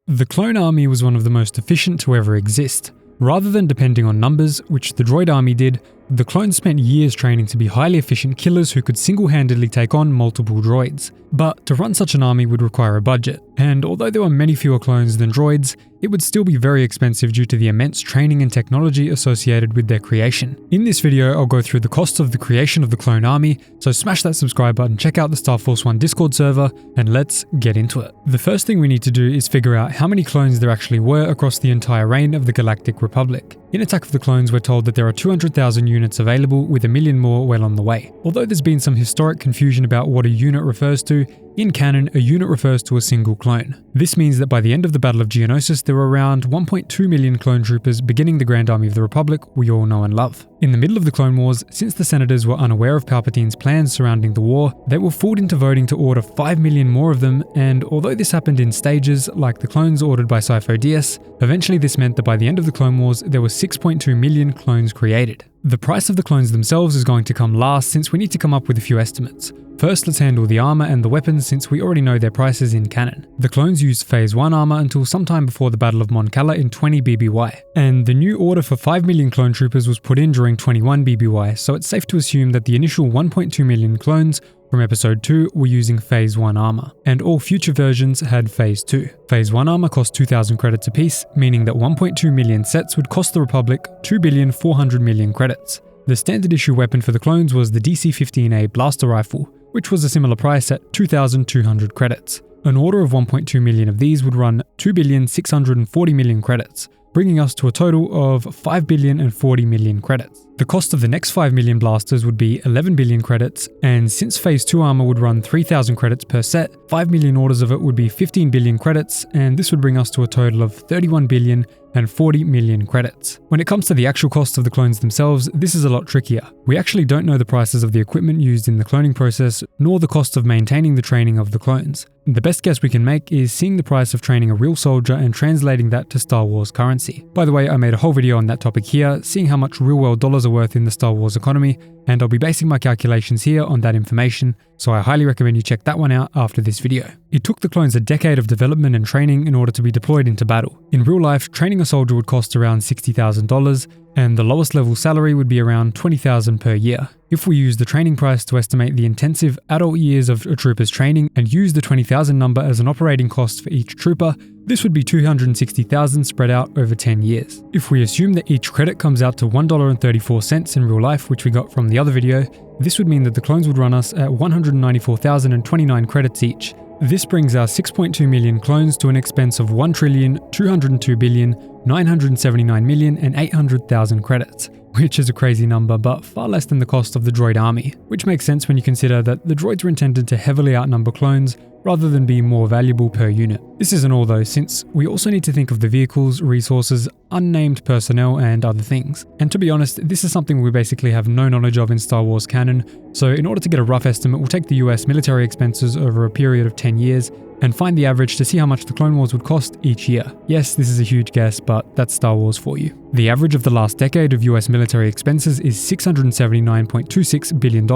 The clone army was one of the most efficient to ever exist. Rather than depending on numbers, which the droid army did, the clones spent years training to be highly efficient killers who could single-handedly take on multiple droids. But to run such an army would require a budget, and although there were many fewer clones than droids, it would still be very expensive due to the immense training and technology associated with their creation. In this video, I'll go through the costs of the creation of the clone army, so smash that subscribe button, check out the Star Force 1 Discord server, and let's get into it. The first thing we need to do is figure out how many clones there actually were across the entire reign of the Galactic Republic. In Attack of the Clones, we're told that there are 200,000 units available, with 1 million more well on the way. Although there's been some historic confusion about what a unit refers to, in canon, a unit refers to a single clone. This means that by the end of the Battle of Geonosis, there were around 1.2 million clone troopers beginning the Grand Army of the Republic we all know and love. In the middle of the Clone Wars, since the Senators were unaware of Palpatine's plans surrounding the war, they were fooled into voting to order 5 million more of them, and although this happened in stages, like the clones ordered by Sifo Dyas, eventually this meant that by the end of the Clone Wars, there were 6.2 million clones created. The price of the clones themselves is going to come last, since we need to come up with a few estimates. First, let's handle the armor and the weapons, since we already know their prices in canon. The clones used Phase 1 armor until sometime before the Battle of Mon Cala in 20 BBY, and the new order for 5 million clone troopers was put in during 21 BBY, so it's safe to assume that the initial 1.2 million clones from Episode 2 were using Phase 1 armor, and all future versions had Phase 2. Phase 1 armor cost 2,000 credits apiece, meaning that 1.2 million sets would cost the Republic 2,400,000,000 credits. The standard issue weapon for the clones was the DC-15A blaster rifle, which was a similar price at 2,200 credits. An order of 1.2 million of these would run 2,640,000,000 credits, bringing us to a total of 5,040,000,000 credits. The cost of the next 5 million blasters would be 11 billion credits, and since Phase 2 armor would run 3,000 credits per set, 5 million orders of it would be 15 billion credits, and this would bring us to a total of 31,040,000,000 credits. When it comes to the actual cost of the clones themselves, this is a lot trickier. We actually don't know the prices of the equipment used in the cloning process, nor the cost of maintaining the training of the clones. The best guess we can make is seeing the price of training a real soldier and translating that to Star Wars currency. By the way, I made a whole video on that topic here, seeing how much real-world dollars are worth in the Star Wars economy, and I'll be basing my calculations here on that information, so I highly recommend you check that one out after this video. It took the clones a decade of development and training in order to be deployed into battle. In real life, training a soldier would cost around $60,000, and the lowest level salary would be around $20,000 per year. If we use the training price to estimate the intensive adult years of a trooper's training and use the 20,000 number as an operating cost for each trooper, this would be 260,000 spread out over 10 years. If we assume that each credit comes out to $1.34 in real life, which we got from the other video, this would mean that the clones would run us at 194,029 credits each. This brings our 6.2 million clones to an expense of 1,202,979,800,000 credits, which is a crazy number, but far less than the cost of the droid army, which makes sense when you consider that the droids were intended to heavily outnumber clones rather than be more valuable per unit. This isn't all though, since we also need to think of the vehicles, resources, unnamed personnel, and other things. And to be honest, this is something we basically have no knowledge of in Star Wars canon, so in order to get a rough estimate, we'll take the US military expenses over a period of 10 years and find the average to see how much the Clone Wars would cost each year. Yes, this is a huge guess, but that's Star Wars for you. The average of the last decade of US military expenses is $679.26 billion,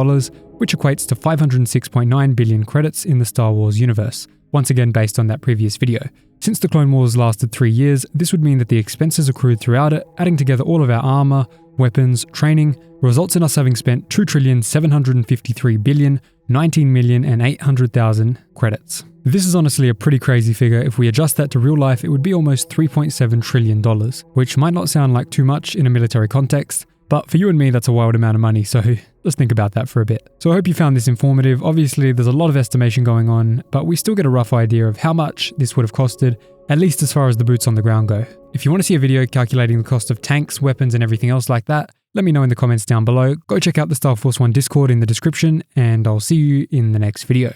which equates to 506.9 billion credits in the Star Wars universe, once again based on that previous video. Since the Clone Wars lasted 3 years, this would mean that the expenses accrued throughout it, adding together all of our armor, weapons, training, results in us having spent 2,753,019,800,000 credits. This is honestly a pretty crazy figure. If we adjust that to real life, it would be almost $3.7 trillion, which might not sound like too much in a military context, but for you and me, that's a wild amount of money, so let's think about that for a bit. So I hope you found this informative. Obviously, there's a lot of estimation going on, but we still get a rough idea of how much this would have costed, at least as far as the boots on the ground go. If you want to see a video calculating the cost of tanks, weapons, and everything else like that, let me know in the comments down below. Go check out the Star Force 1 Discord in the description, and I'll see you in the next video.